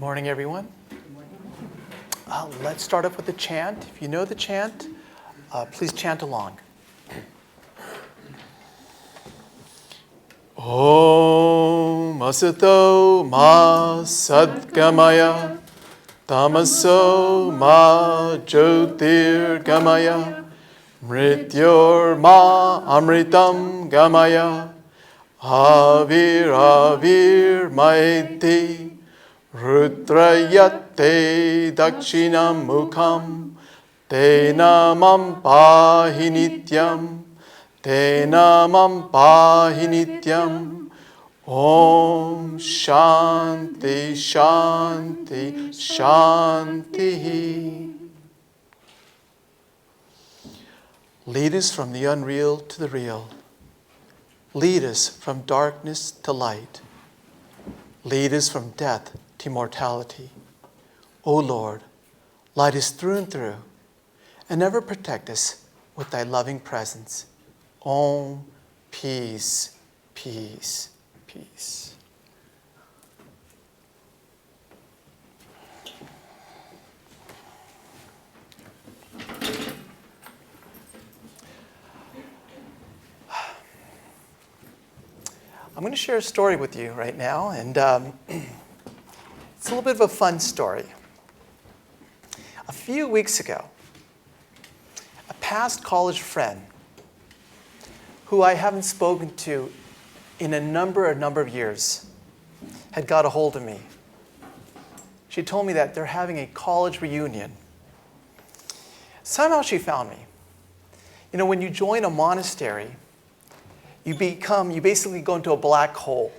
morning, everyone. Let's start off with the chant. If you know the chant, please chant along. Om asato ma sadgamaya tamaso ma jyotirgamaya mrityor ma amritam gamaya avir avir maiti Rudrayate dakshinam mukham te namam pahi nityam Om Shanti Shanti Shanti. Lead us from the unreal to the real. Lead us from darkness to light. Lead us from death to immortality. O Lord, light us through and through, and ever protect us with thy loving presence. Om, peace, peace, peace. I'm going to share a story with you right now, and it's a little bit of a fun story. A few weeks ago, a past college friend who I haven't spoken to in a number of years had got a hold of me. She told me that they're having a college reunion. Somehow she found me. You know, when you join a monastery, you basically go into a black hole.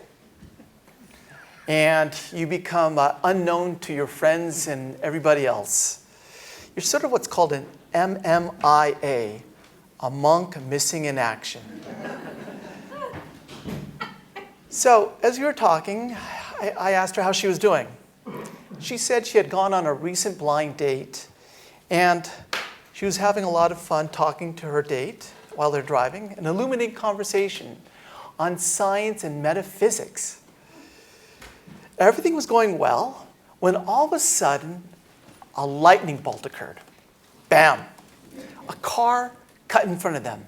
And you become unknown to your friends and everybody else. You're sort of what's called an MMIA, a monk missing in action. So as we were talking, I asked her how she was doing. She said she had gone on a recent blind date, and she was having a lot of fun talking to her date while they're driving, an illuminating conversation on science and metaphysics. Everything was going well when all of a sudden a lightning bolt occurred. Bam! A car cut in front of them.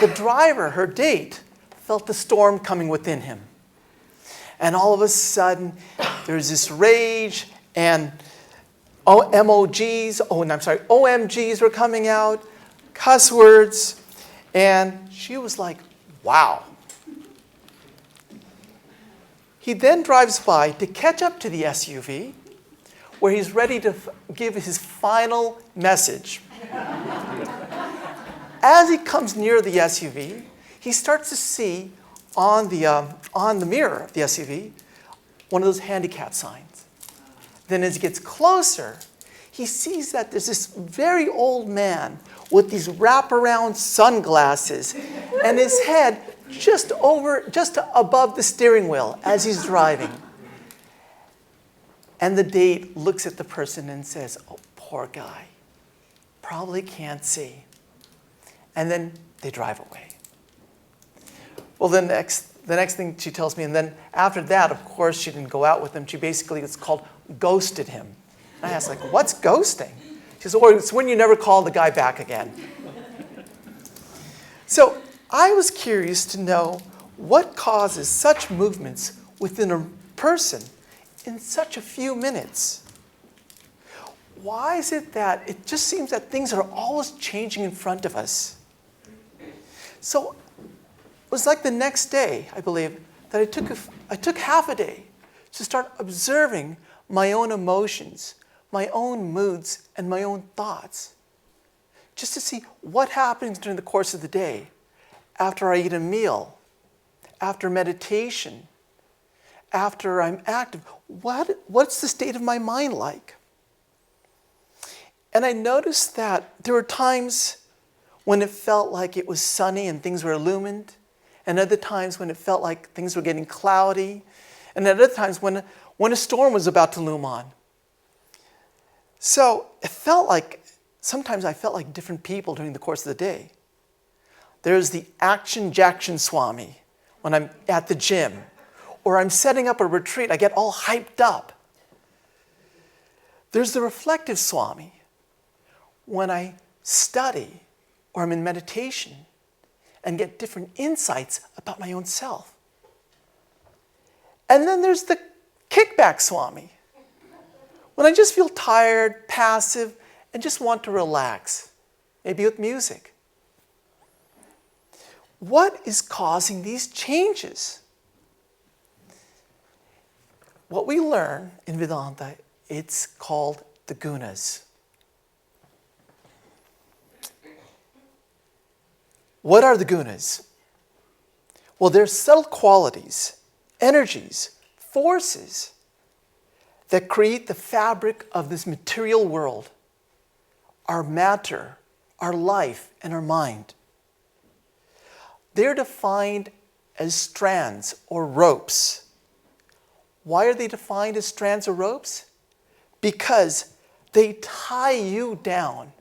The driver, her date, felt the storm coming within him. And all of a sudden, there's this rage and OMGs were coming out, cuss words, and she was like, wow. He then drives by to catch up to the SUV, where he's ready to give his final message. As he comes near the SUV, he starts to see on the mirror of the SUV one of those handicap signs. Then as he gets closer, he sees that there's this very old man with these wraparound sunglasses and his head just above the steering wheel as he's driving. And the date looks at the person and says, oh, poor guy, probably can't see. And then they drive away. Well, the next thing she tells me, and then after that, of course, she didn't go out with him. She basically, it's called ghosted him. And I asked, like, what's ghosting? She says, oh, it's when you never call the guy back again. So I was curious to know what causes such movements within a person in such a few minutes. Why is it that it just seems that things are always changing in front of us? So it was like the next day, I believe, that I took half a day to start observing my own emotions, my own moods, and my own thoughts, just to see what happens during the course of the day, after I eat a meal, after meditation, after I'm active. What's the state of my mind like? And I noticed that there were times when it felt like it was sunny and things were illumined, and other times when it felt like things were getting cloudy, and at other times when a storm was about to loom on. So it felt like, sometimes I felt like different people during the course of the day. There's the action Jackson Swami when I'm at the gym, or I'm setting up a retreat, I get all hyped up. There's the reflective Swami. When I study or I'm in meditation and get different insights about my own self. And then there's the kickback Swami. When I just feel tired, passive, and just want to relax, maybe with music. What is causing these changes? What we learn in Vedanta, it's called the gunas. What are the gunas? Well, they're subtle qualities, energies, forces that create the fabric of this material world, our matter, our life, and our mind. They're defined as strands or ropes. Why are they defined as strands or ropes? Because they tie you down.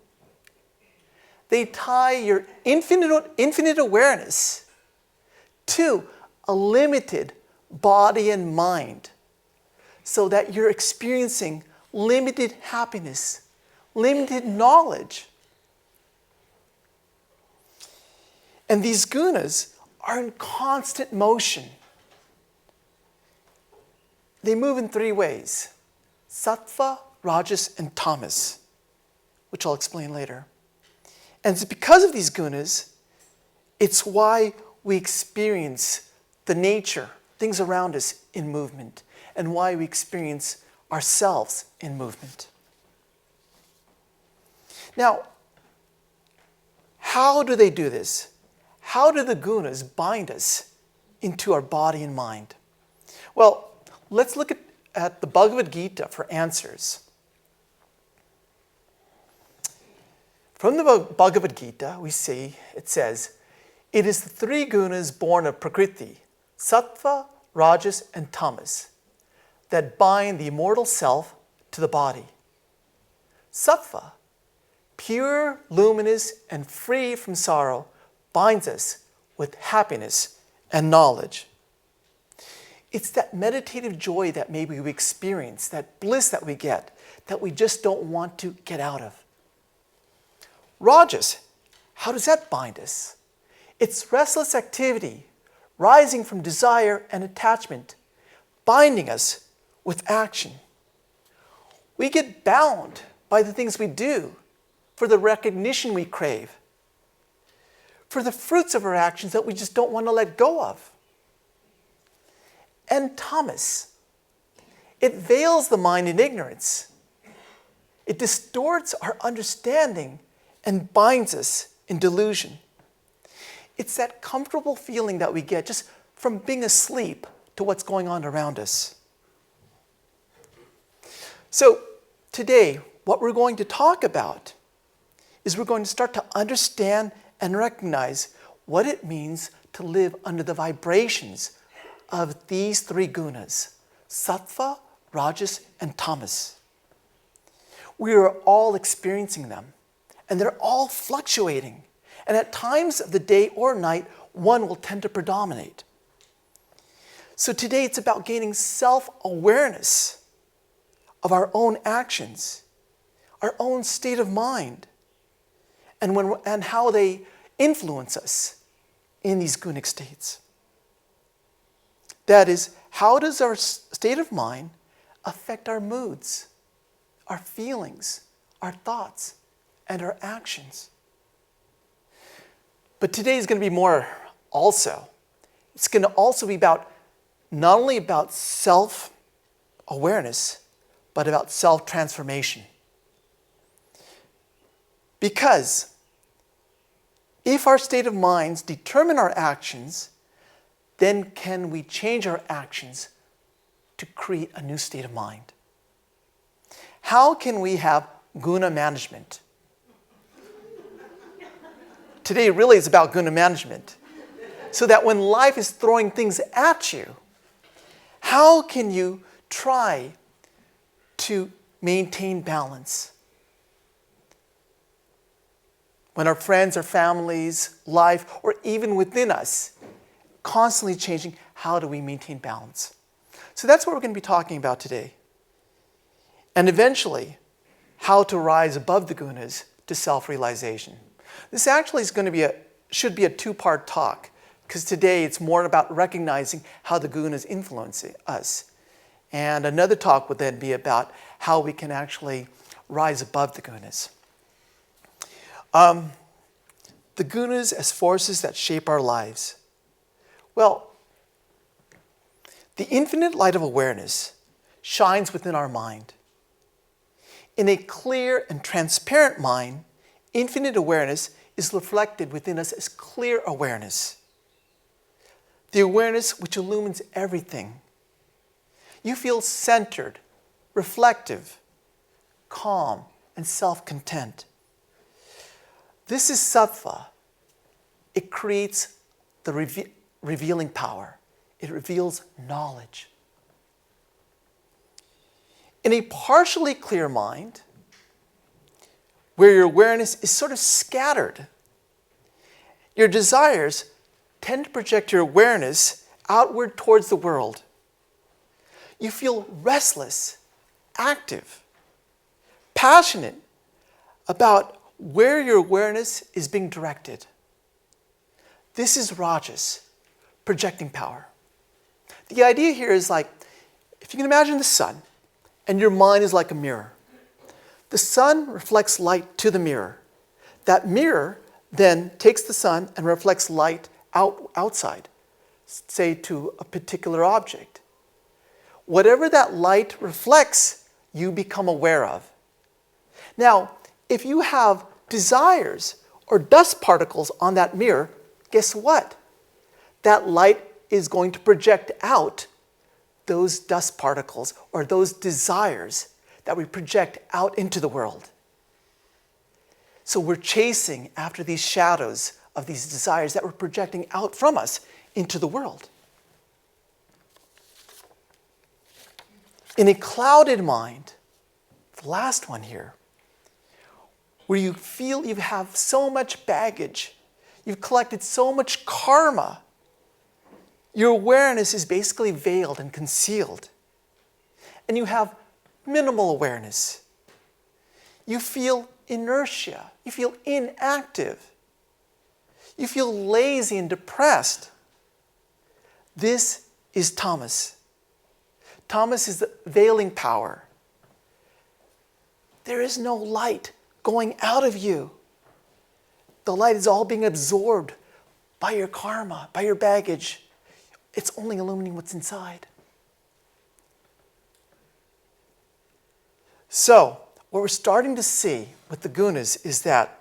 They tie your infinite awareness to a limited body and mind so that you're experiencing limited happiness, limited knowledge. And these gunas are in constant motion. They move in three ways: satva, rajas, and tamas, which I'll explain later. And it's because of these gunas, it's why we experience the nature, things around us in movement, and why we experience ourselves in movement. Now, how do they do this? How do the gunas bind us into our body and mind? Well, let's look at the Bhagavad Gita for answers. From the Bhagavad Gita, we see, it says, it is the three gunas born of Prakriti, Sattva, Rajas, and Tamas, that bind the immortal self to the body. Sattva, pure, luminous, and free from sorrow, binds us with happiness and knowledge. It's that meditative joy that maybe we experience, that bliss that we get, that we just don't want to get out of. Rajas, how does that bind us? It's restless activity, rising from desire and attachment, binding us with action. We get bound by the things we do, for the recognition we crave, for the fruits of our actions that we just don't want to let go of. And tamas, it veils the mind in ignorance. It distorts our understanding and binds us in delusion. It's that comfortable feeling that we get just from being asleep to what's going on around us. So today, what we're going to talk about is we're going to start to understand and recognize what it means to live under the vibrations of these three gunas, sattva, rajas, and tamas. We are all experiencing them, and they're all fluctuating. And at times of the day or night, one will tend to predominate. So today it's about gaining self-awareness of our own actions, our own state of mind, and how they influence us in these gunic states. That is, how does our state of mind affect our moods, our feelings, our thoughts, and our actions? But today is going to be more also. It's going to also be about not only about self-awareness, but about self-transformation. Because if our state of minds determine our actions, then can we change our actions to create a new state of mind? How can we have guna management? Today really is about guna management. So that when life is throwing things at you, how can you try to maintain balance? When our friends, our families, life, or even within us, constantly changing, how do we maintain balance? So that's what we're going to be talking about today. And eventually, how to rise above the gunas to self-realization. This actually is going to be should be a two-part talk, because today it's more about recognizing how the gunas influence us. And another talk would then be about how we can actually rise above the gunas. The gunas as forces that shape our lives. Well, the infinite light of awareness shines within our mind. In a clear and transparent mind, infinite awareness is reflected within us as clear awareness. The awareness which illumines everything. You feel centered, reflective, calm, and self-content. This is sattva. It creates the revealing power. It reveals knowledge. In a partially clear mind, where your awareness is sort of scattered, your desires tend to project your awareness outward towards the world. You feel restless, active, passionate about where your awareness is being directed. This is rajas, projecting power. The idea here is like, if you can imagine the sun, and your mind is like a mirror. The sun reflects light to the mirror. That mirror then takes the sun and reflects light outside, say to a particular object. Whatever that light reflects, you become aware of. Now, if you have desires or dust particles on that mirror, guess what? That light is going to project out those dust particles or those desires that we project out into the world. So we're chasing after these shadows of these desires that we're projecting out from us into the world. In a clouded mind, the last one here, where you feel you have so much baggage, you've collected so much karma, your awareness is basically veiled and concealed. And you have minimal awareness. You feel inertia. You feel inactive. You feel lazy and depressed. This is tamas. Tamas is the veiling power. There is no light going out of you. The light is all being absorbed by your karma, by your baggage. It's only illuminating what's inside. So, what we're starting to see with the gunas is that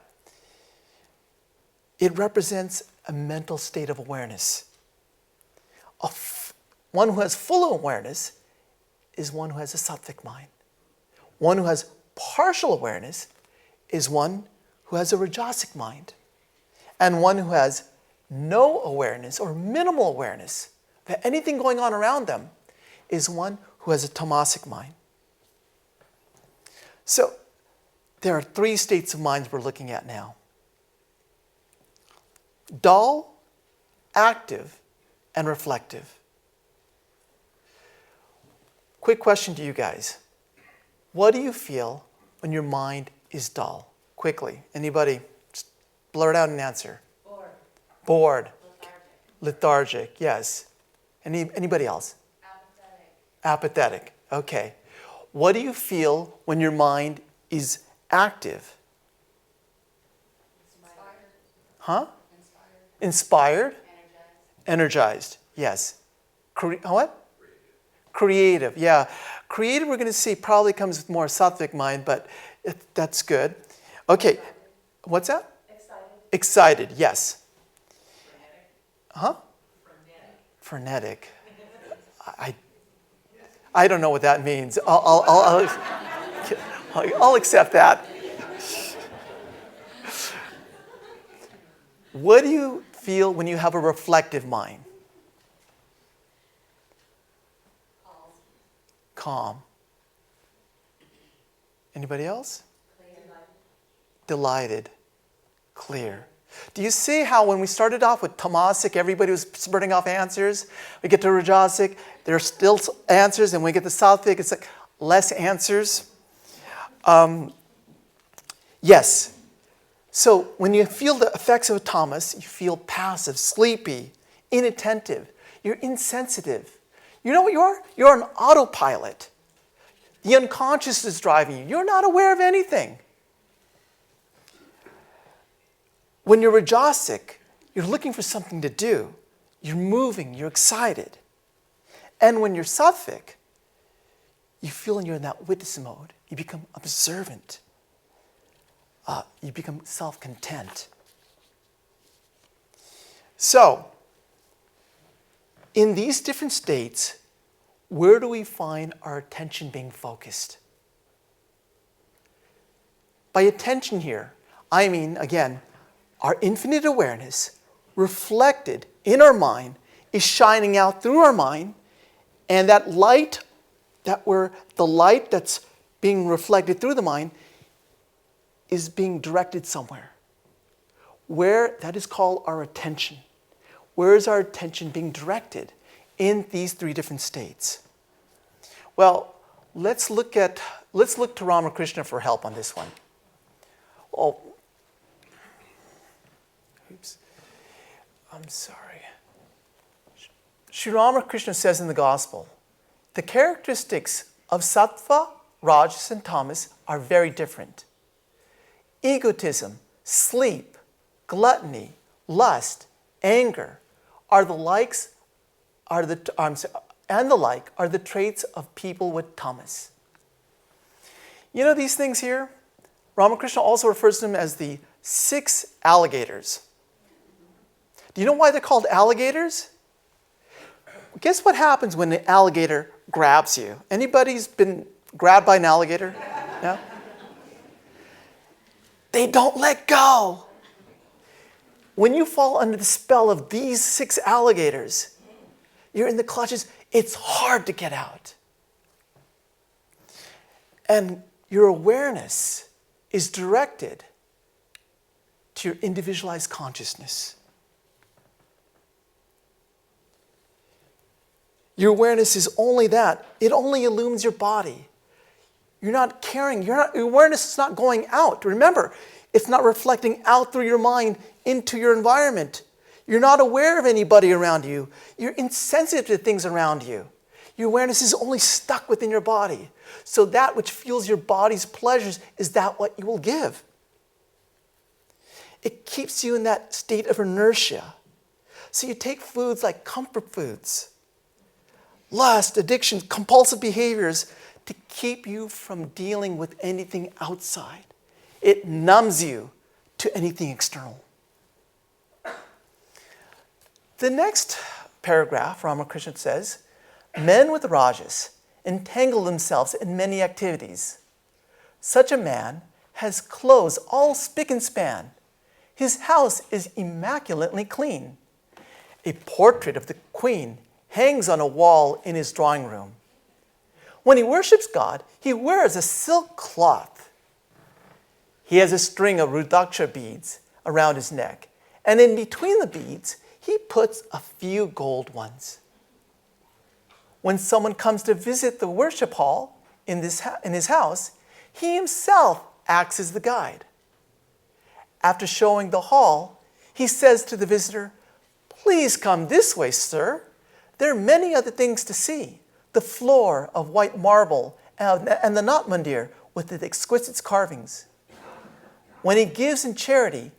it represents a mental state of awareness. One who has full awareness is one who has a sattvic mind. One who has partial awareness is one who has a rajasic mind. And one who has no awareness or minimal awareness of anything going on around them is one who has a tamasic mind. So, there are three states of minds we're looking at now. Dull, active, and reflective. Quick question to you guys. What do you feel when your mind is dull? Quickly. Anybody? Just blurt out an answer. Bored. Bored. Lethargic, yes. Anybody else? Apathetic. Okay. What do you feel when your mind is active? Inspired. Huh? Inspired. Inspired? Energized. Energized, yes. What? Creative, yeah. Creative, we're going to see, probably comes with more sattvic mind, but that's good. Okay, what's that? Excited. Excited, yes. Frenetic. Huh? Frenetic. Frenetic. I don't know what that means. I'll accept that. What do you feel when you have a reflective mind? Calm. Anybody else? Clear. Delighted. Clear. Do you see how when we started off with tamasic, everybody was spurting off answers? We get to rajasic, there are still answers, and when we get to sattvic, it's like less answers. Yes. So when you feel the effects of a tamas, you feel passive, sleepy, inattentive. You're insensitive. You know what you are? You're an autopilot. The unconscious is driving you. You're not aware of anything. When you're rajasic, you're looking for something to do. You're moving, you're excited. And when you're sattvic, you feel you're in that witness mode. You become observant. You become self-content. So, in these different states, where do we find our attention being focused? By attention here, I mean, again, our infinite awareness reflected in our mind is shining out through our mind, and that light the light that's being reflected through the mind is being directed somewhere. Where that is called our attention. Where is our attention being directed in these three different states? Well, let's look to Ramakrishna for help on this one. Oh, oops. I'm sorry. Sri Ramakrishna says in the Gospel, the characteristics of sattva, rajas, and tamas are very different. Egotism, sleep, gluttony, lust, anger and the like are the traits of people with tamas. You know these things here? Ramakrishna also refers to them as the 6 alligators. Do you know why they're called alligators? Guess what happens when an alligator grabs you? Anybody's been grabbed by an alligator? Yeah? They don't let go. When you fall under the spell of these 6 alligators, you're in the clutches. It's hard to get out. And your awareness is directed to your individualized consciousness. Your awareness is only that. It only illumines your body. You're not caring. Your awareness is not going out. Remember, it's not reflecting out through your mind into your environment. You're not aware of anybody around you. You're insensitive to things around you. Your awareness is only stuck within your body. So that which fuels your body's pleasures is that what you will give. It keeps you in that state of inertia. So you take foods like comfort foods, lust, addiction, compulsive behaviors to keep you from dealing with anything outside. It numbs you to anything external. The next paragraph, Ramakrishna says, men with rajas entangle themselves in many activities. Such a man has clothes all spick and span. His house is immaculately clean. A portrait of the queen hangs on a wall in his drawing room. When he worships God, he wears a silk cloth. He has a string of rudraksha beads around his neck, and in between the beads, he puts a few gold ones. When someone comes to visit the worship hall in his house, he himself acts as the guide. After showing the hall, he says to the visitor, "Please come this way, sir. There are many other things to see. The floor of white marble and the Nat Mandir with its exquisite carvings." When he gives in charity,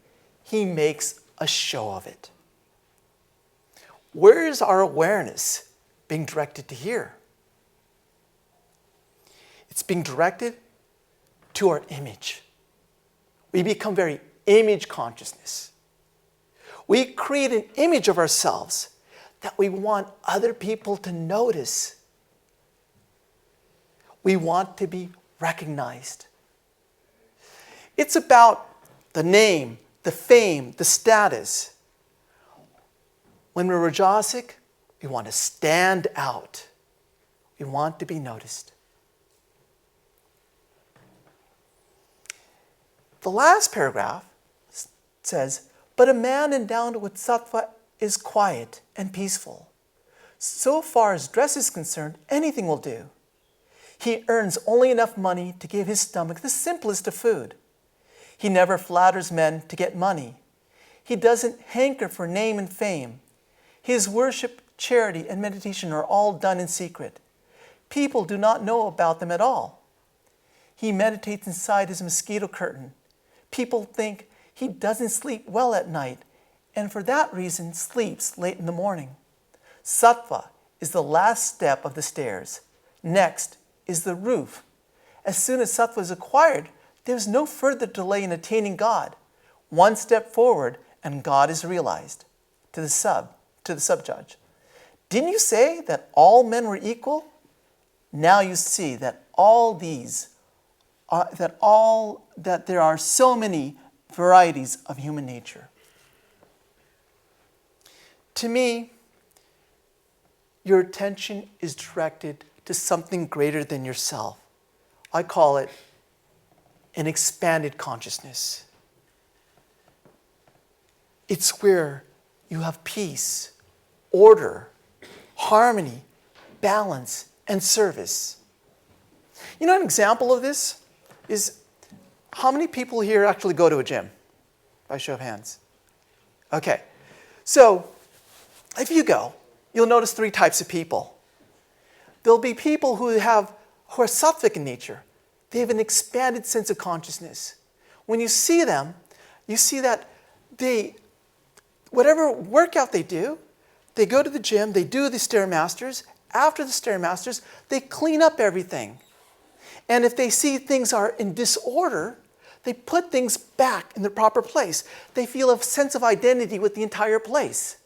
he makes a show of it. Where is our awareness being directed to here? It's being directed to our image. We become very image consciousness. We create an image of ourselves that we want other people to notice. We want to be recognized. It's about the name, the fame, the status. When we're rajasic, we want to stand out. We want to be noticed. The last paragraph says, But a man endowed with sattva is quiet and peaceful. So far as dress is concerned, anything will do. He earns only enough money to give his stomach the simplest of food. He never flatters men to get money. He doesn't hanker for name and fame. His worship, charity, and meditation are all done in secret. People do not know about them at all. He meditates inside his mosquito curtain. People think he doesn't sleep well at night, and for that reason sleeps late in the morning. Sattva is the last step of the stairs. Next is the roof. As soon as sattva is acquired, there is no further delay in attaining God. One step forward and God is realized. To the sub-judge. Didn't you say that all men were equal? Now you see that that there are so many varieties of human nature. To me, your attention is directed to something greater than yourself. I call it an expanded consciousness. It's where you have peace, order, harmony, balance, and service. You know, an example of this is, how many people here actually go to a gym? By show of hands. Okay, so if you go, you'll notice three types of people. There'll be people who are sattvic in nature. They have an expanded sense of consciousness. When you see them, you see that whatever workout they do, they go to the gym, they do the Stairmasters. After the Stairmasters, they clean up everything. And if they see things are in disorder, they put things back in their proper place. They feel a sense of identity with the entire place.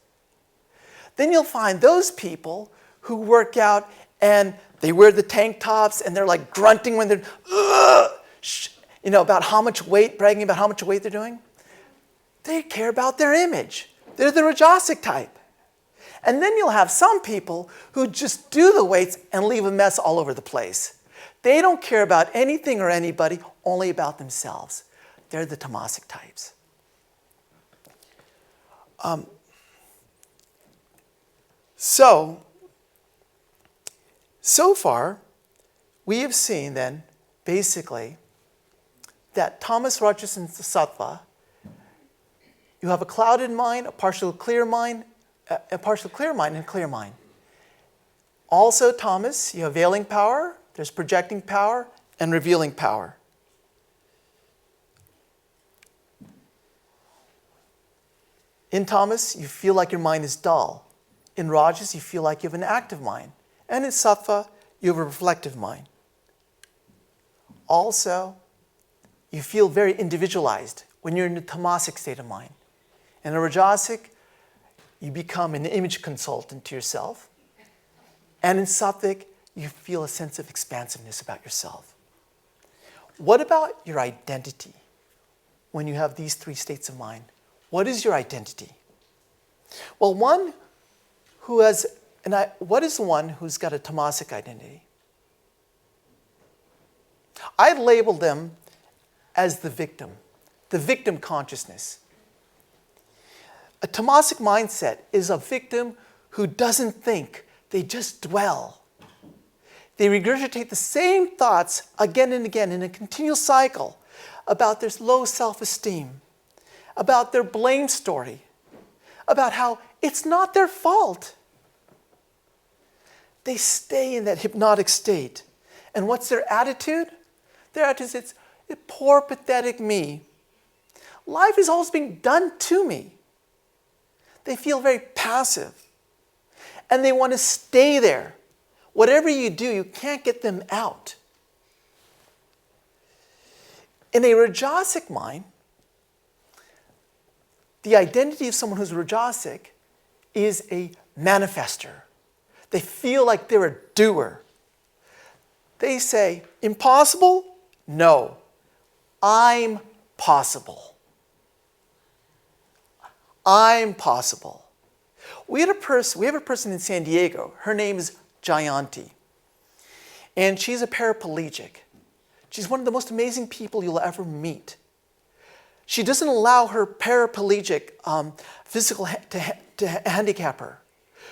Then you'll find those people who work out and they wear the tank tops and they're like grunting when they're, about how much weight, bragging about how much weight they're doing. They care about their image. They're the Rajasic type. And then you'll have some people who just do the weights and leave a mess all over the place. They don't care about anything or anybody, only about themselves. They're the tamasic types. So far, we have seen then, basically, that tamas, rajas, and sattva, you have a clouded mind, a partial clear mind, and a clear mind. Also, tamas, you have veiling power, there's projecting power, and revealing power. In tamas, you feel like your mind is dull. In rajas, you feel like you have an active mind. And in sattva, you have a reflective mind. Also, you feel very individualized when you're in a tamasic state of mind. In a rajasic, you become an image consultant to yourself. And in sattvic, you feel a sense of expansiveness about yourself. What about your identity when you have these three states of mind? What is your identity? Well, what is one who's got a tamasic identity? I label them as the victim consciousness. A tamasic mindset is a victim who doesn't think, they just dwell. They regurgitate the same thoughts again and again in a continual cycle about their low self-esteem, about their blame story, about how it's not their fault. They stay in that hypnotic state. And what's their attitude? Their attitude is, it's poor, pathetic me. Life is always being done to me. They feel very passive. And they want to stay there. Whatever you do, you can't get them out. In a rajasic mind, the identity of someone who's rajasic is a manifester. They feel like they're a doer. They say, impossible? No. I'm possible. I'm possible. We have a person in San Diego. Her name is Jayanti. And she's a paraplegic. She's one of the most amazing people you'll ever meet. She doesn't allow her paraplegic physical to handicap her.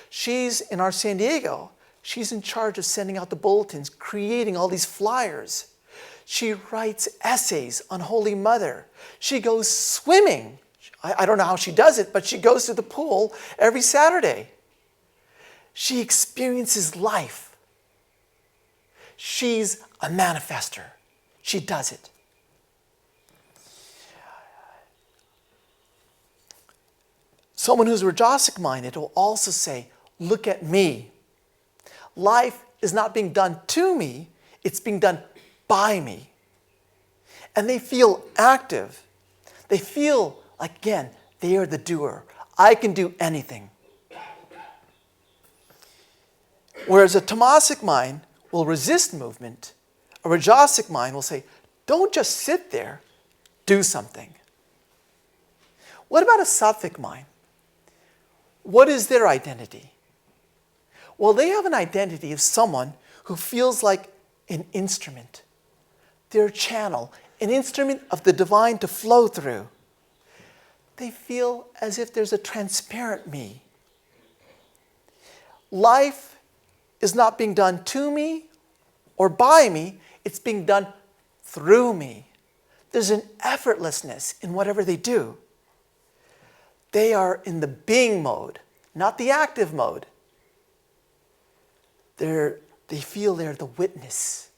She's in our San Diego. She's in charge of sending out the bulletins, creating all these flyers. She writes essays on Holy Mother. She goes swimming. I don't know how she does it, but she goes to the pool every Saturday. She experiences life. She's a manifester. She does it. Someone who's Rajasic-minded will also say, look at me. Life is not being done to me, it's being done by me. And they feel active. They feel like, again, they are the doer. I can do anything. Whereas a tamasic mind will resist movement, a Rajasic mind will say, don't just sit there, do something. What about a sattvic mind? What is their identity? Well, they have an identity of someone who feels like an instrument. They're a channel, an instrument of the divine to flow through. They feel as if there's a transparent me. Life is not being done to me or by me, it's being done through me. There's an effortlessness in whatever they do. They are in the being mode, not the active mode. They feel they're the witness.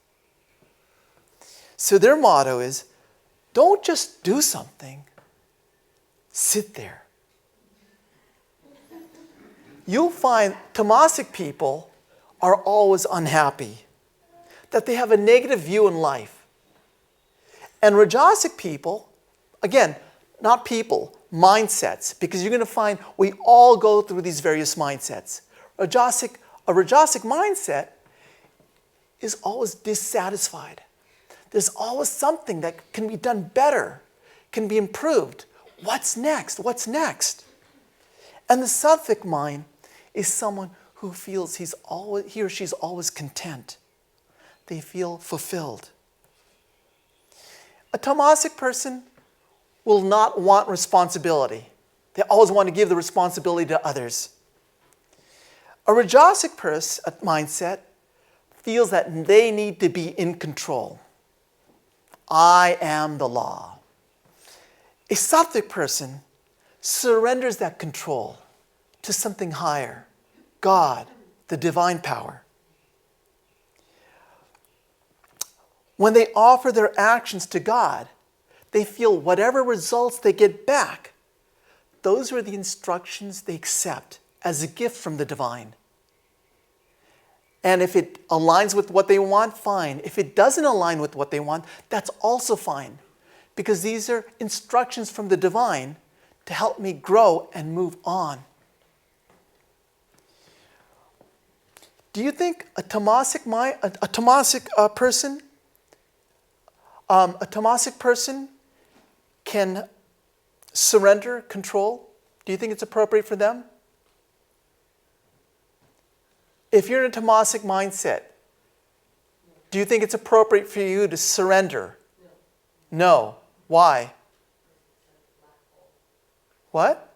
So their motto is, don't just do something, sit there. You'll find tamasic people are always unhappy, that they have a negative view in life. And Rajasic people, again, not people, mindsets, because you're going to find we all go through these various mindsets. A Rajasic mindset is always dissatisfied. There's always something that can be done better, can be improved. What's next? What's next? And the sattvic mind is someone who feels he or she's always content. They feel fulfilled. A tamasic person will not want responsibility. They always want to give the responsibility to others. A Rajasic mindset feels that they need to be in control. I am the law. A sattvic person surrenders that control to something higher, God, the divine power. When they offer their actions to God, they feel whatever results they get back, those are the instructions they accept as a gift from the divine. And if it aligns with what they want, fine. If it doesn't align with what they want, that's also fine. Because these are instructions from the divine to help me grow and move on. Do you think a tamasic person can surrender control? Do you think it's appropriate for them? If you're in a tamasic mindset, do you think it's appropriate for you to surrender? No. Why? What?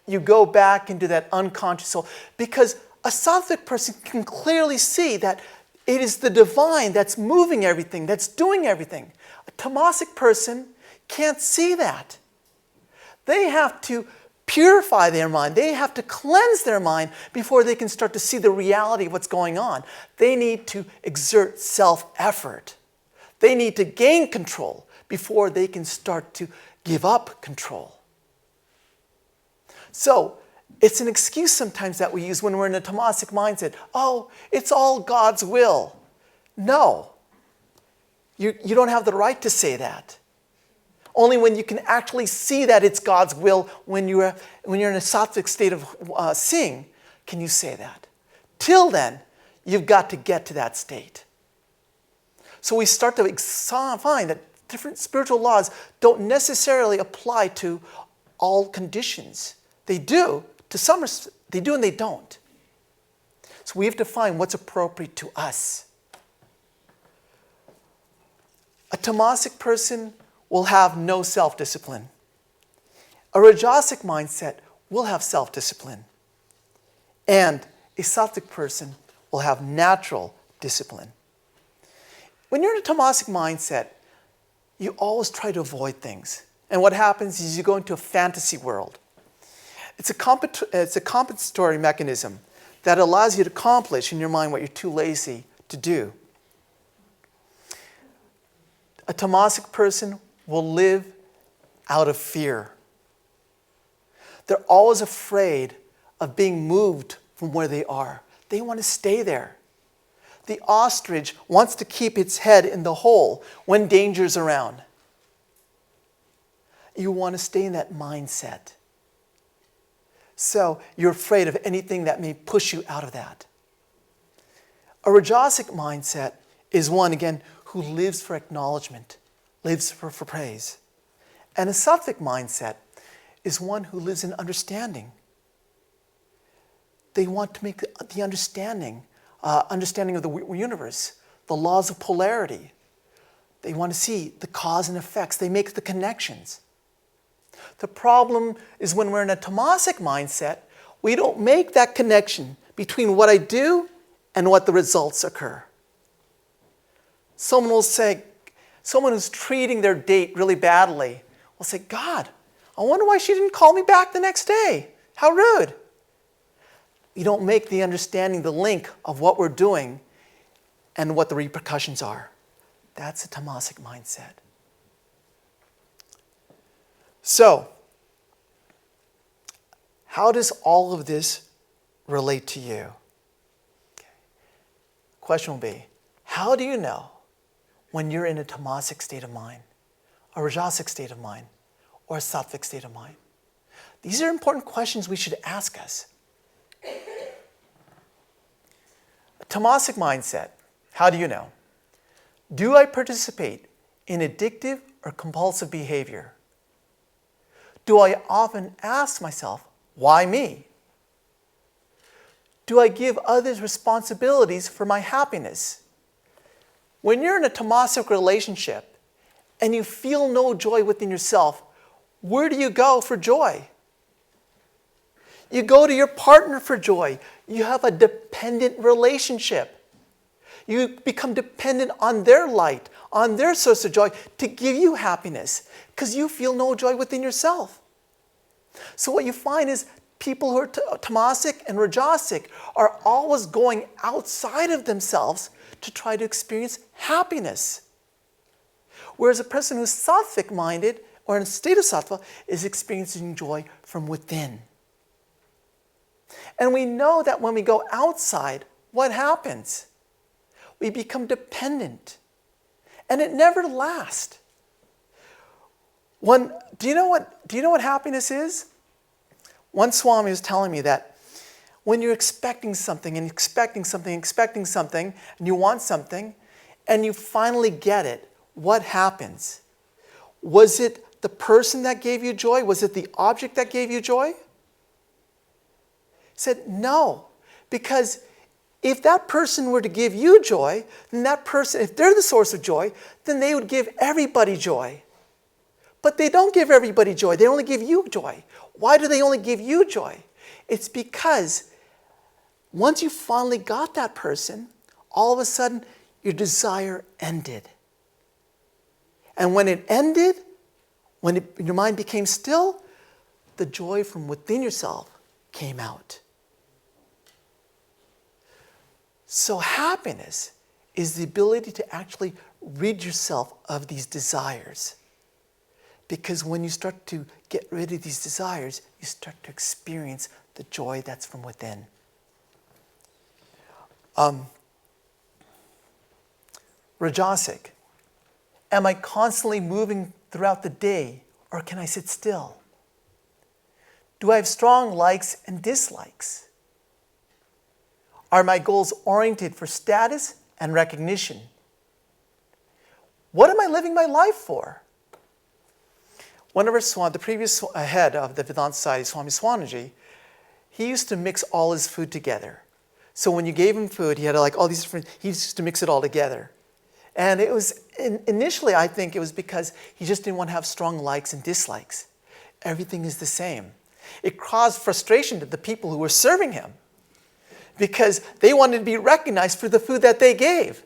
You go back into that unconscious soul. Because a sattvic person can clearly see that it is the divine that's moving everything, that's doing everything. A tamasic person can't see that. They have to purify their mind. They have to cleanse their mind before they can start to see the reality of what's going on. They need to exert self-effort. They need to gain control before they can start to give up control. So, it's an excuse sometimes that we use when we're in a tamasic mindset. Oh, it's all God's will. No. You don't have the right to say that. Only when you can actually see that it's God's will, when you're in a sattvic state of seeing, can you say that. Till then, you've got to get to that state. So we start to find that different spiritual laws don't necessarily apply to all conditions. They do, to some they do and they don't. So we have to find what's appropriate to us. A tamasic person will have no self-discipline. A rajasic mindset will have self-discipline. And a sattvic person will have natural discipline. When you're in a tamasic mindset, you always try to avoid things. And what happens is you go into a fantasy world. It's a compensatory mechanism that allows you to accomplish in your mind what you're too lazy to do. A tamasic person will live out of fear. They're always afraid of being moved from where they are. They want to stay there. The ostrich wants to keep its head in the hole when danger's around. You want to stay in that mindset. So you're afraid of anything that may push you out of that. A rajasic mindset is one, again, who lives for acknowledgement, lives for praise. And a sattvic mindset is one who lives in understanding. They want to make the understanding of the universe, the laws of polarity. They want to see the cause and effects. They make the connections. The problem is when we're in a tamasic mindset, we don't make that connection between what I do and what the results occur. Someone who's treating their date really badly will say, God, I wonder why she didn't call me back the next day. How rude. We don't make the understanding, the link of what we're doing and what the repercussions are. That's a tamasic mindset. So, how does all of this relate to you? Okay. Question will be, how do you know when you're in a tamasic state of mind, a rajasic state of mind, or a sattvic state of mind? These are important questions we should ask us. A tamasic mindset, how do you know? Do I participate in addictive or compulsive behavior? Do I often ask myself, why me? Do I give others responsibilities for my happiness? When you're in a tamasic relationship and you feel no joy within yourself, where do you go for joy? You go to your partner for joy. You have a dependent relationship. You become dependent on their light, on their source of joy to give you happiness because you feel no joy within yourself. So what you find is people who are tamasic and rajasic are always going outside of themselves to try to experience happiness. Whereas a person who's sattvic-minded or in a state of sattva is experiencing joy from within. And we know that when we go outside, what happens? We become dependent. And it never lasts. Do you know what happiness is? One Swami was telling me that when you're expecting something, and you want something, and you finally get it, what happens? Was it the person that gave you joy? Was it the object that gave you joy? He said, no, because if that person were to give you joy, then that person, if they're the source of joy, then they would give everybody joy. But they don't give everybody joy. They only give you joy. Why do they only give you joy? It's because once you finally got that person, all of a sudden your desire ended. And when it ended, your mind became still, the joy from within yourself came out. So happiness is the ability to actually rid yourself of these desires. Because when you start to get rid of these desires, you start to experience the joy that's from within. Rajasic. Am I constantly moving throughout the day, or can I sit still? Do I have strong likes and dislikes? Are my goals oriented for status and recognition? What am I living my life for? One of the previous head of the Vedanta Society, Swami Swamiji, he used to mix all his food together. So when you gave him food, he had all these different, he used to mix it all together. And it was, initially I think it was because he just didn't want to have strong likes and dislikes. Everything is the same. It caused frustration to the people who were serving him because they wanted to be recognized for the food that they gave.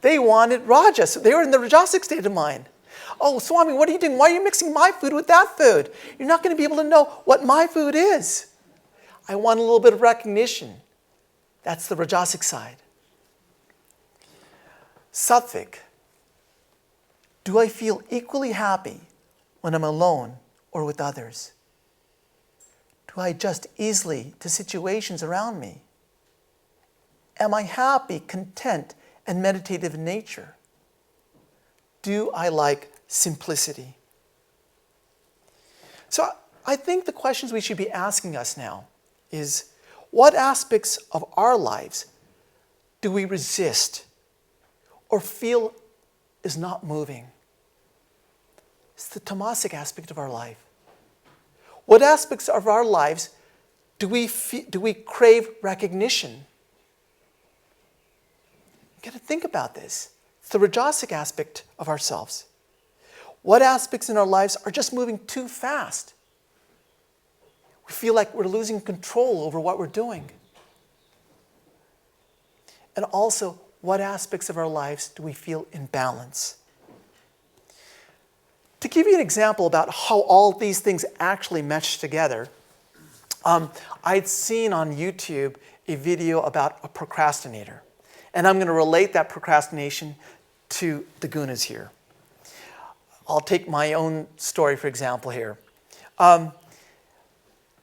They wanted rajas. They were in the rajasic state of mind. Oh, Swami, what are you doing? Why are you mixing my food with that food? You're not going to be able to know what my food is. I want a little bit of recognition. That's the rajasic side. Sattvic. Do I feel equally happy when I'm alone or with others? Do I adjust easily to situations around me? Am I happy, content, and meditative in nature? Do I like simplicity? So I think the questions we should be asking us now is, what aspects of our lives do we resist or feel is not moving? It's the tamasic aspect of our life. What aspects of our lives do we crave recognition? You've got to think about this. It's the rajasic aspect of ourselves. What aspects in our lives are just moving too fast? We feel like we're losing control over what we're doing. And also, what aspects of our lives do we feel in balance? To give you an example about how all these things actually mesh together, I'd seen on YouTube a video about a procrastinator. And I'm going to relate that procrastination to the gunas here. I'll take my own story, for example, here.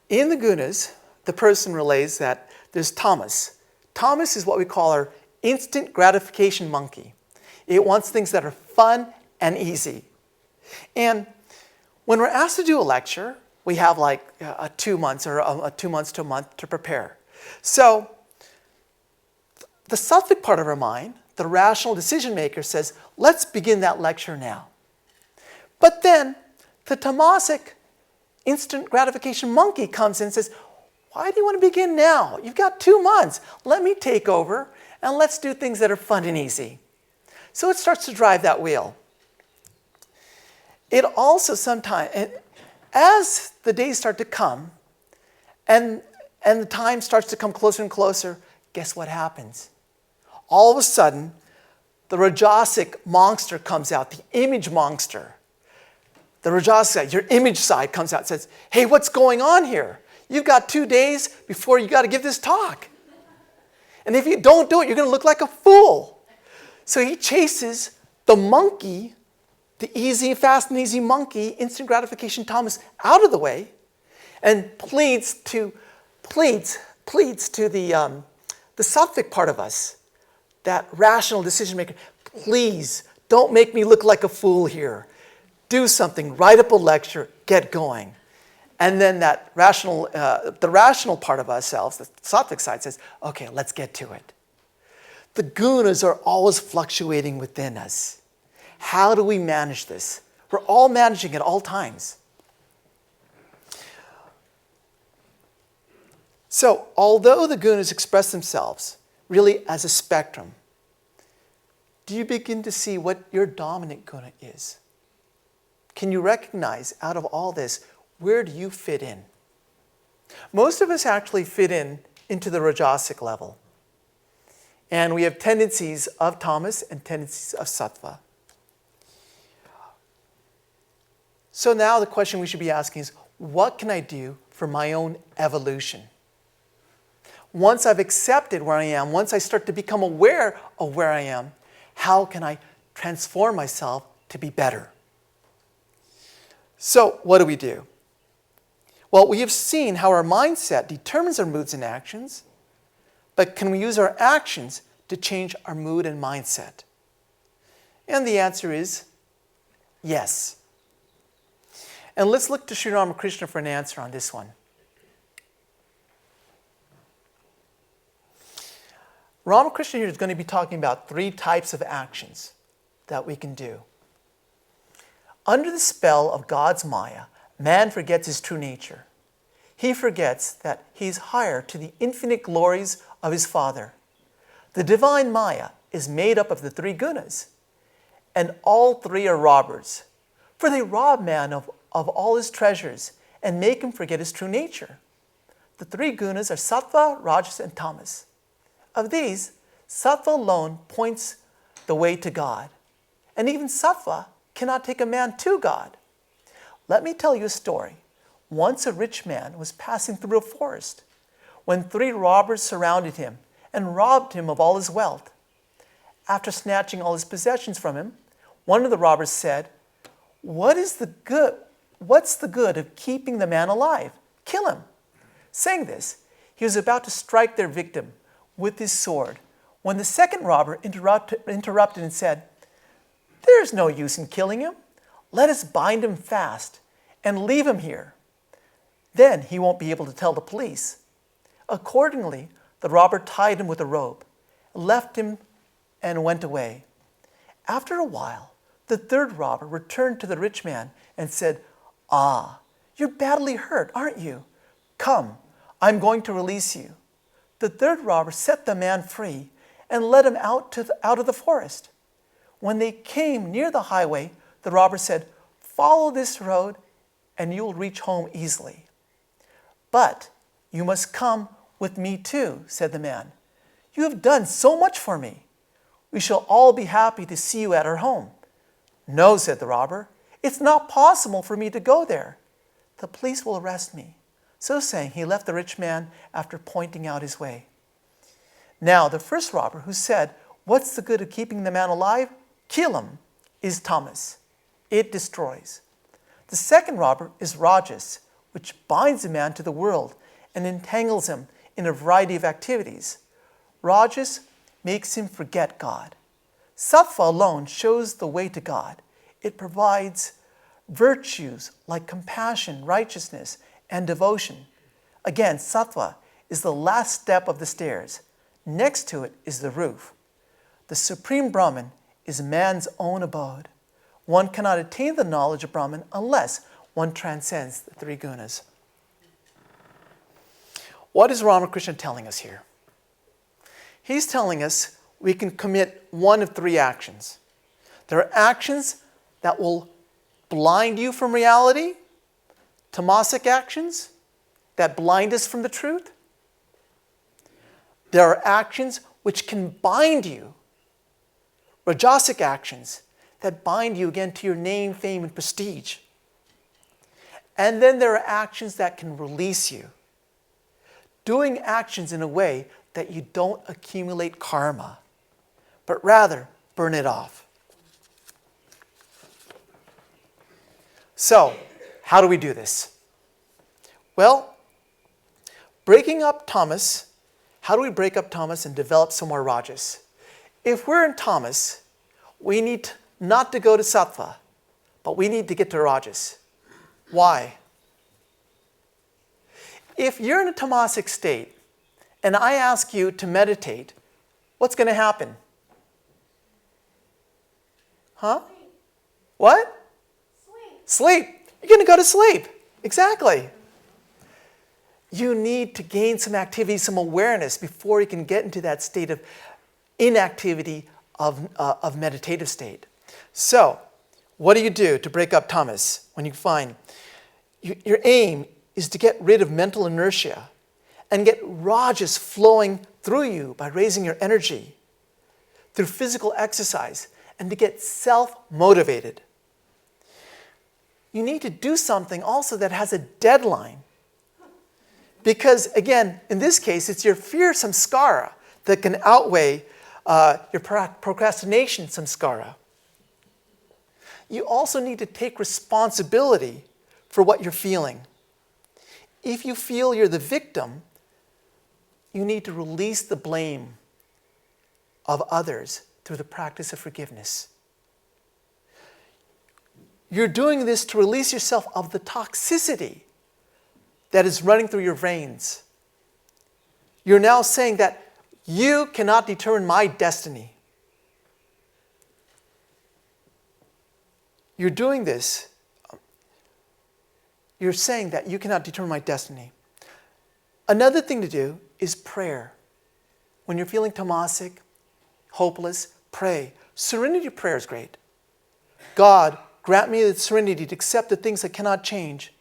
In the gunas, the person relays that there's tamas. Tamas is what we call our instant gratification monkey. It wants things that are fun and easy. And when we're asked to do a lecture, we have like 2 months or 2 months to a month to prepare. So the sattvic part of our mind, the rational decision maker, says, let's begin that lecture now. But then the tamasic instant gratification monkey comes in and says, why do you want to begin now? You've got 2 months. Let me take over and let's do things that are fun and easy. So it starts to drive that wheel. It also sometimes, as the days start to come and the time starts to come closer and closer, guess what happens? All of a sudden, the rajasic monster comes out, the image monster. The rajasic side, your image side comes out and says, hey, what's going on here? You've got 2 days before you got to give this talk. And if you don't do it, you're going to look like a fool. So he chases the monkey, the easy, fast and easy monkey, instant gratification tamas, out of the way and pleads to the sattvic part of us, that rational decision maker, please don't make me look like a fool here. Do something, write up a lecture, get going. And then that the rational part of ourselves, the sattvic side, says, okay, let's get to it. The gunas are always fluctuating within us. How do we manage this? We're all managing at all times. So, although the gunas express themselves really as a spectrum, do you begin to see what your dominant guna is? Can you recognize out of all this, where do you fit in? Most of us actually fit into the rajasic level. And we have tendencies of tamas and tendencies of sattva. So now the question we should be asking is, what can I do for my own evolution? Once I've accepted where I am, once I start to become aware of where I am, how can I transform myself to be better? So what do? Well, we have seen how our mindset determines our moods and actions, but can we use our actions to change our mood and mindset? And the answer is yes. And let's look to Sri Ramakrishna for an answer on this one. Ramakrishna here is going to be talking about 3 types of actions that we can do. Under the spell of God's Maya, man forgets his true nature. He forgets that he's higher to the infinite glories of his Father. The divine Maya is made up of the three gunas, and all three are robbers, for they rob man of all his treasures and make him forget his true nature. The three gunas are satva, rajas, and tamas. Of these, satva alone points the way to God, and even satva cannot take a man to God. Let me tell you a story. Once a rich man was passing through a forest when three robbers surrounded him and robbed him of all his wealth. After snatching all his possessions from him, one of the robbers said, What's the good of keeping the man alive? Kill him. Saying this, he was about to strike their victim with his sword when the second robber interrupted and said, There's no use in killing him. Let us bind him fast and leave him here. Then he won't be able to tell the police. Accordingly, the robber tied him with a rope, left him, and went away. After a while, the third robber returned to the rich man and said, You're badly hurt, aren't you? Come, I'm going to release you. The third robber set the man free and led him out of the forest. When they came near the highway, the robber said, Follow this road and you will reach home easily. But you must come with me too, said the man. You have done so much for me. We shall all be happy to see you at our home. No, said the robber, it's not possible for me to go there. The police will arrest me. So saying, he left the rich man after pointing out his way. Now, the first robber who said, What's the good of keeping the man alive? Kill him, is tamas. It destroys. The second robber is rajas, which binds a man to the world and entangles him in a variety of activities. Rajas makes him forget God. Sattva alone shows the way to God. It provides virtues like compassion, righteousness, and devotion. Again, sattva is the last step of the stairs. Next to it is the roof. The Supreme Brahman is man's own abode. One cannot attain the knowledge of Brahman unless one transcends the three gunas. What is Ramakrishna telling us here? He's telling us we can commit one of three actions. There are actions that will blind you from reality, tamasic actions that blind us from the truth. There are actions which can bind you, rajasic actions that bind you again to your name, fame, and prestige. And then there are actions that can release you, doing actions in a way that you don't accumulate karma, but rather burn it off. So, how do we do this? Well, breaking up tamas, how do we break up tamas and develop some more rajas? If we're in tamas, we need not to go to sattva, but we need to get to rajas. Why? If you're in a tamasic state and I ask you to meditate, what's going to happen? Huh? What? Sleep. You're going to go to sleep. Exactly. You need to gain some activity, some awareness before you can get into that state of inactivity of meditative state. So, what do you do to break up tamas when you find your aim is to get rid of mental inertia and get rajas flowing through you by raising your energy through physical exercise and to get self-motivated. You need to do something also that has a deadline. Because again, in this case, it's your fear samskara that can outweigh your procrastination samskara. You also need to take responsibility for what you're feeling. If you feel you're the victim, you need to release the blame of others through the practice of forgiveness. You're doing this to release yourself of the toxicity that is running through your veins. You're now saying that you cannot determine my destiny. You're doing this. You're saying that you cannot determine my destiny. Another thing to do is prayer. When you're feeling tamasic, hopeless, pray. Serenity prayer is great. God, grant me the serenity to accept the things I cannot change,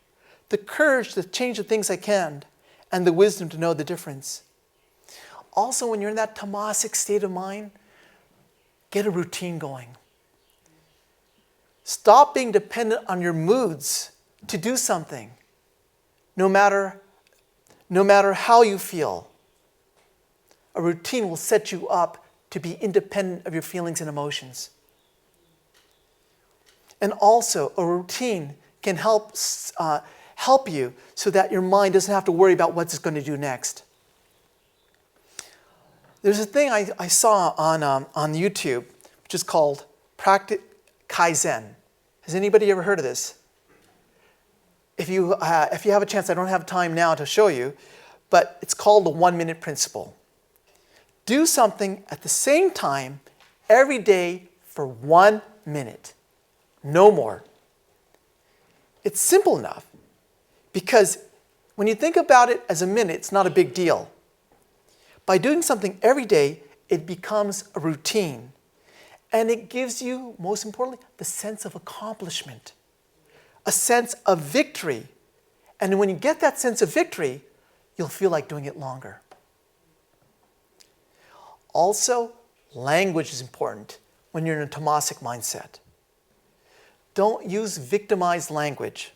the courage to change the things I can, and the wisdom to know the difference. Also, when you're in that tamasic state of mind, get a routine going. Stop being dependent on your moods to do something, no matter how you feel. A routine will set you up to be independent of your feelings and emotions. And also, a routine can help you so that your mind doesn't have to worry about what it's going to do next. There's a thing I saw on YouTube, which is called Kaizen. Has anybody ever heard of this? If you have a chance, I don't have time now to show you, but it's called the 1-minute principle. Do something at the same time every day for 1 minute. No more. It's simple enough because when you think about it as a minute, it's not a big deal. By doing something every day, it becomes a routine. And it gives you, most importantly, the sense of accomplishment, a sense of victory. And when you get that sense of victory, you'll feel like doing it longer. Also, language is important when you're in a tamasic mindset. Don't use victimized language.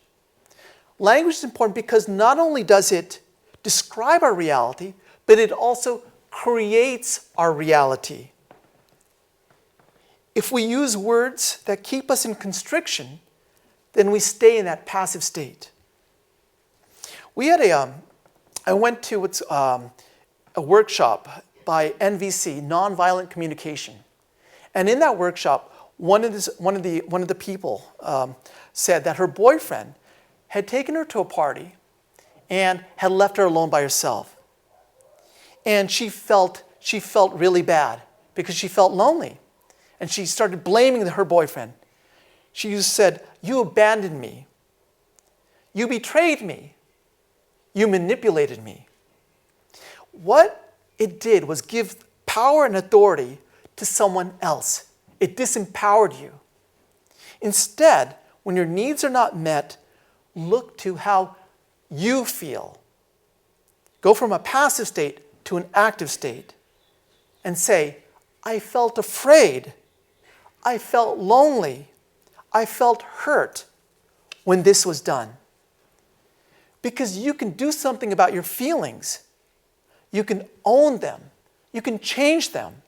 Language is important because not only does it describe our reality, but it also creates our reality. If we use words that keep us in constriction, then we stay in that passive state. I went to a workshop by NVC, Nonviolent Communication. And in that workshop, one of the people said that her boyfriend had taken her to a party and had left her alone by herself. And she felt really bad because she felt lonely. And she started blaming her boyfriend. She just said, "You abandoned me. You betrayed me. You manipulated me." What it did was give power and authority to someone else. It disempowered you. Instead, when your needs are not met, look to how you feel. Go from a passive state to an active state and say, "I felt afraid. I felt lonely. I felt hurt when this was done." Because you can do something about your feelings. You can own them. You can change them.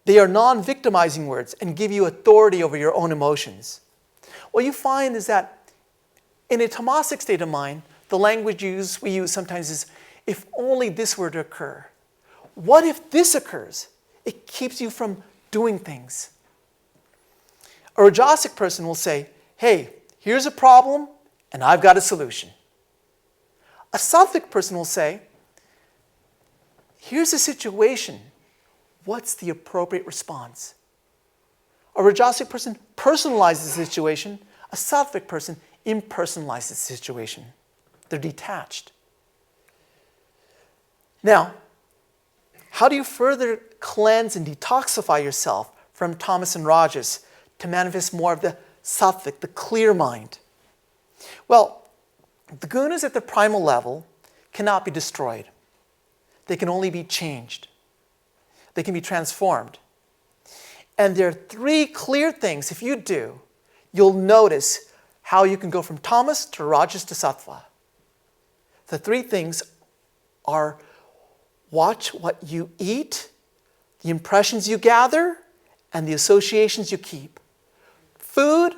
They are non-victimizing words and give you authority over your own emotions. What you find is that in a tamasic state of mind, the language we use sometimes is, "If only this were to occur." What if this occurs? It keeps you from doing things. A rajasic person will say, "Hey, here's a problem, and I've got a solution." A sattvic person will say, "Here's a situation. What's the appropriate response?" A rajasic person personalizes the situation. A sattvic person impersonalizes the situation. They're detached. Now, how do you further cleanse and detoxify yourself from tamas and rajas to manifest more of the sattvic, the clear mind? Well, the gunas at the primal level cannot be destroyed. They can only be changed. They can be transformed. And there are 3 clear things, if you do, you'll notice how you can go from tamas to rajas to sattva. The 3 things are: watch what you eat, the impressions you gather, and the associations you keep. Food,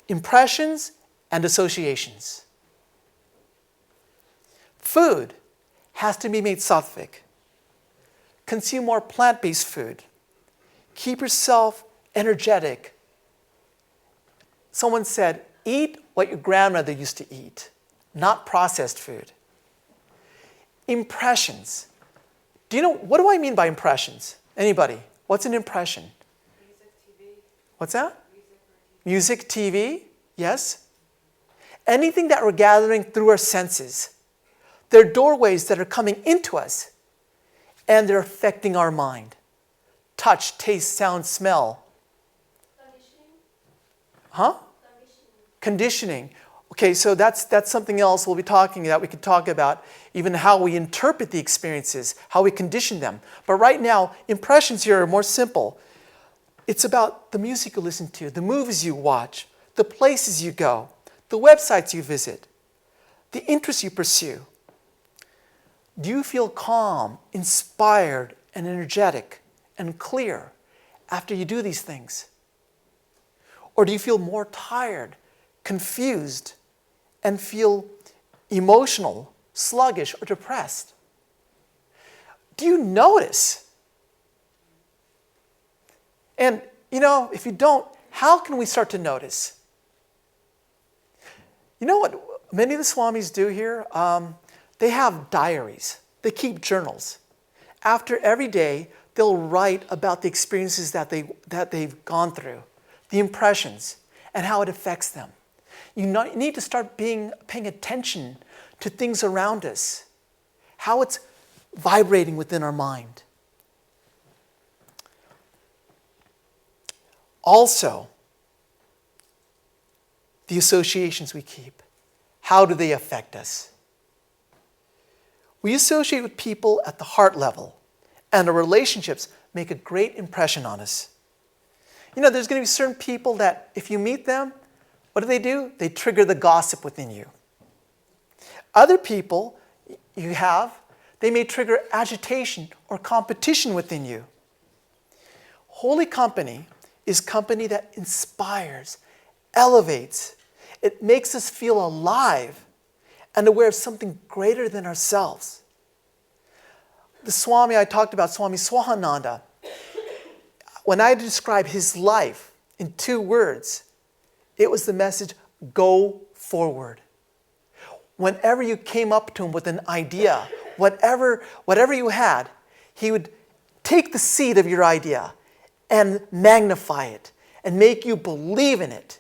impressions, and associations. Food has to be made sattvic. Consume more plant-based food. Keep yourself energetic. Someone said, eat what your grandmother used to eat, not processed food. Impressions. What do I mean by impressions? Anybody? What's an impression? Music, TV. What's that? Music, Music, TV, yes. Anything that we're gathering through our senses. They're doorways that are coming into us. and they're affecting our mind. Touch, taste, sound, smell. Conditioning. Huh? Conditioning. Okay, so that's something else we'll be talking about. We could talk about even how we interpret the experiences, how we condition them. But right now, impressions here are more simple. It's about the music you listen to, the movies you watch, the places you go, the websites you visit, the interests you pursue. Do you feel calm, inspired, and energetic and clear after you do these things? Or do you feel more tired, confused, and feel emotional, sluggish, or depressed? Do you notice? And, if you don't, how can we start to notice? You know what many of the Swamis do here? They have diaries. They keep journals. After every day, they'll write about the experiences that they've gone through, the impressions, and how it affects them. You need to start paying attention to things around us, how it's vibrating within our mind. Also, the associations we keep, how do they affect us? We associate with people at the heart level, and our relationships make a great impression on us. There's going to be certain people that if you meet them, what do? They trigger the gossip within you. Other people they may trigger agitation or competition within you. Holy company is company that inspires, elevates. It makes us feel alive and aware of something greater than ourselves. The Swami I talked about, Swami Harimananda, when I describe his life in 2 words, it was the message, go forward. Whenever you came up to him with an idea, whatever you had, he would take the seed of your idea and magnify it and make you believe in it,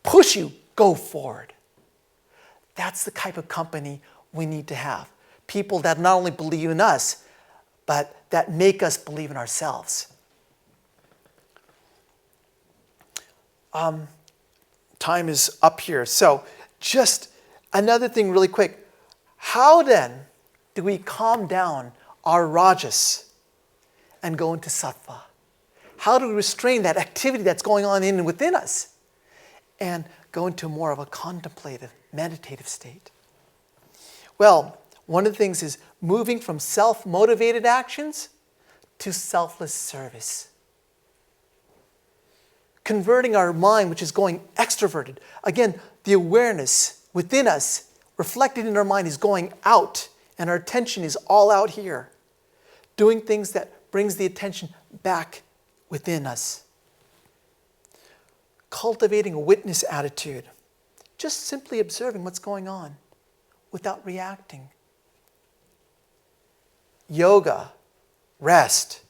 push you, go forward. That's the type of company we need to have. People that not only believe in us, but that make us believe in ourselves. Time is up here. So just another thing really quick. How then do we calm down our rajas and go into sattva? How do we restrain that activity that's going on in and within us and go into more of a contemplative, meditative state? Well, one of the things is moving from self-motivated actions to selfless service. Converting our mind, which is going extroverted. Again, the awareness within us, reflected in our mind, is going out, and our attention is all out here. Doing things that brings the attention back within us. Cultivating a witness attitude. Just simply observing what's going on without reacting. Yoga, rest,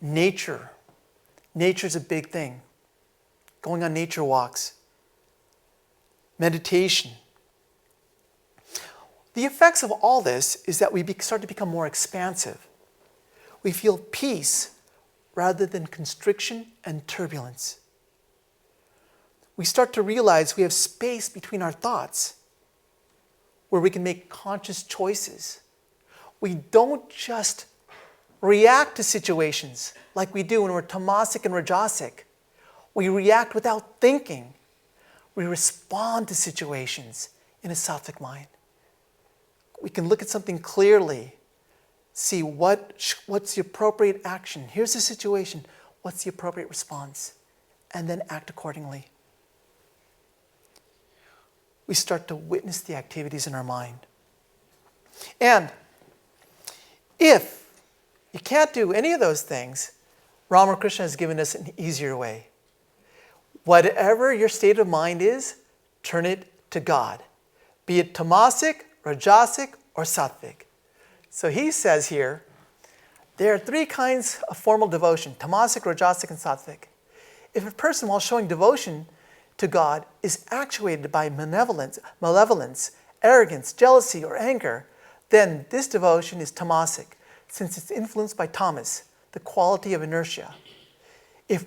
nature. Nature's a big thing. Going on nature walks. Meditation. The effects of all this is that we start to become more expansive. We feel peace rather than constriction and turbulence. We start to realize we have space between our thoughts where we can make conscious choices. We don't just react to situations like we do when we're tamasic and rajasic. We react without thinking. We respond to situations in a sattvic mind. We can look at something clearly, see what's the appropriate action. Here's the situation. What's the appropriate response? And then act accordingly. We start to witness the activities in our mind. And if you can't do any of those things, Ramakrishna has given us an easier way. Whatever your state of mind is, turn it to God. Be it tamasic, rajasic, or sattvic. So he says here, there are 3 kinds of formal devotion, tamasic, rajasic, and sattvic. If a person, while showing devotion to God, is actuated by malevolence, arrogance, jealousy, or anger, then this devotion is tamasic, since it's influenced by tamas, the quality of inertia. If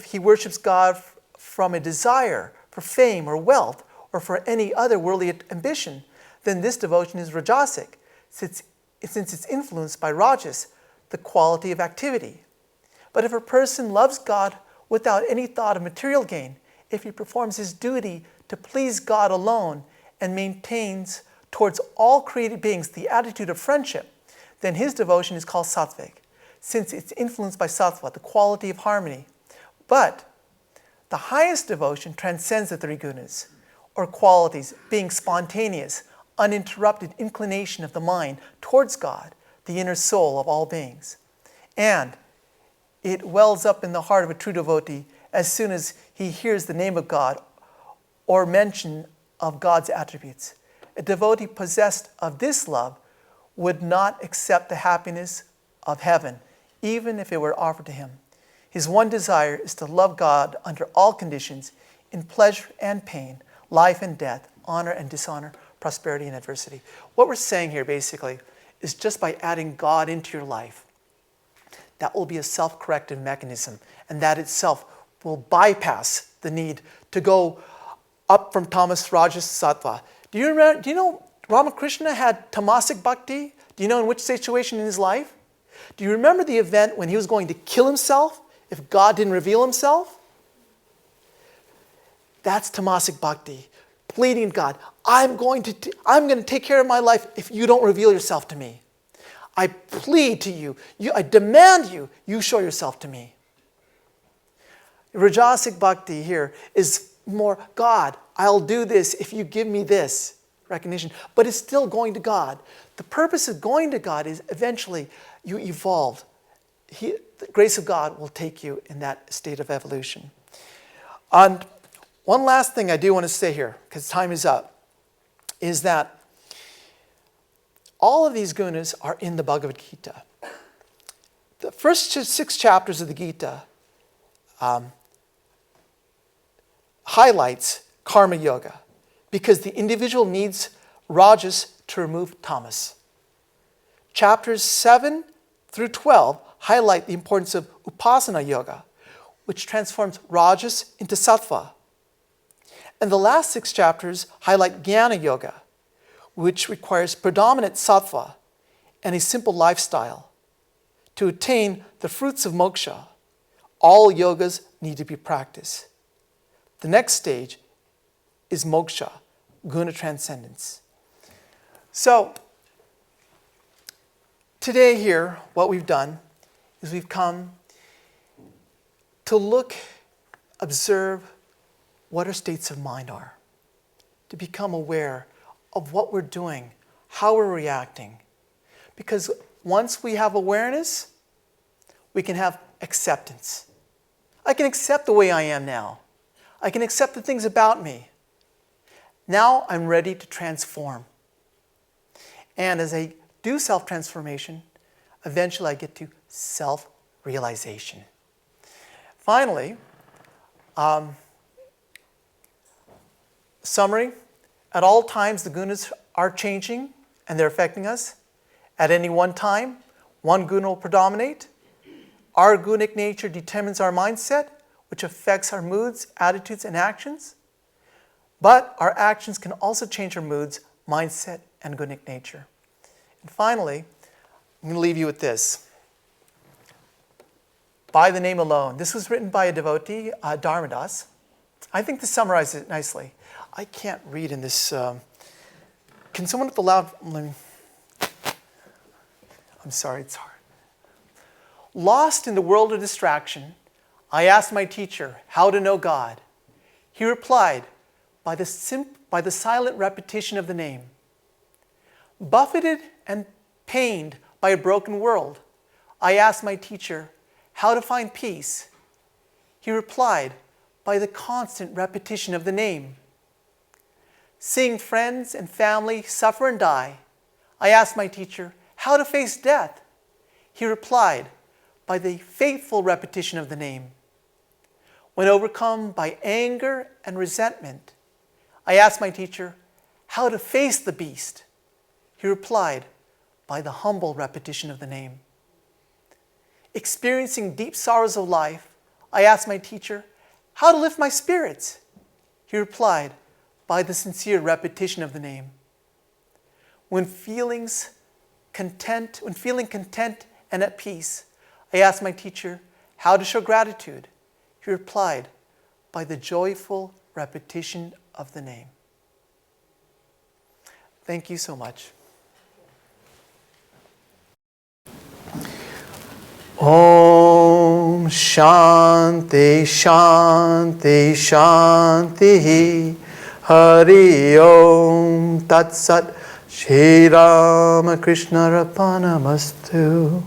he worships God from a desire for fame or wealth or for any other worldly ambition, then this devotion is rajasic, since it's influenced by rajas, the quality of activity. But if a person loves God without any thought of material gain, if he performs his duty to please God alone and maintains towards all created beings the attitude of friendship, then his devotion is called sattvic, since it's influenced by sattva, the quality of harmony. But the highest devotion transcends the three gunas, or qualities, being spontaneous, uninterrupted inclination of the mind towards God, the inner soul of all beings. And it wells up in the heart of a true devotee as soon as he hears the name of God or mention of God's attributes. A devotee possessed of this love would not accept the happiness of heaven, even if it were offered to him. His one desire is to love God under all conditions, in pleasure and pain, life and death, honor and dishonor, prosperity and adversity. What we're saying here basically is just by adding God into your life, that will be a self-corrective mechanism, and that itself will bypass the need to go up from tamas, rajas, sattva. Do you know Ramakrishna had tamasic bhakti? Do you know in which situation in his life? Do you remember the event when he was going to kill himself if God didn't reveal himself? That's tamasic bhakti. Pleading God, I'm going to take care of my life if you don't reveal yourself to me. I plead to you, I demand you show yourself to me. Rajasic bhakti here is more, God, I'll do this if you give me this recognition, but it's still going to God. The purpose of going to God is eventually you evolve. The grace of God will take you in that state of evolution. And one last thing I do want to say here, because time is up, is that all of these gunas are in the Bhagavad Gita. The first 6 chapters of the Gita highlights karma yoga because the individual needs rajas to remove tamas. Chapters 7 through 12 highlight the importance of upasana yoga, which transforms rajas into sattva. And the last 6 chapters highlight jnana yoga, which requires predominant sattva and a simple lifestyle. To attain the fruits of moksha, all yogas need to be practiced. The next stage is moksha, guna transcendence. So, today here, what we've done is we've come to look, observe what our states of mind are, to become aware of what we're doing, how we're reacting. Because once we have awareness, we can have acceptance. I can accept the way I am now. I can accept the things about me. Now I'm ready to transform. And as I do self-transformation, eventually I get to self-realization. Finally, summary, at all times the gunas are changing and they're affecting us. At any one time, one guna will predominate. Our gunic nature determines our mindset, which affects our moods, attitudes, and actions. But our actions can also change our moods, mindset, and gunic nature. And finally, I'm going to leave you with this. By the name alone. This was written by a devotee, Dharmadas. I think this summarizes it nicely. I can't read in this. Can someone with the loud... I'm sorry, it's hard. Lost in the world of distraction, I asked my teacher how to know God. He replied, by the silent repetition of the name. Buffeted and pained by a broken world, I asked my teacher how to find peace. He replied, by the constant repetition of the name. Seeing friends and family suffer and die, I asked my teacher how to face death. He replied, by the faithful repetition of the name. When overcome by anger and resentment, I asked my teacher how to face the beast. He replied, by the humble repetition of the name. Experiencing deep sorrows of life, I asked my teacher, how to lift my spirits? He replied, by the sincere repetition of the name. When feeling content and at peace, I asked my teacher how to show gratitude. He replied, by the joyful repetition of the name. Thank you so much. Om Shanti Shanti Shanti Hari Om Tat Sat Shri Rama Krishna Arpanamastu.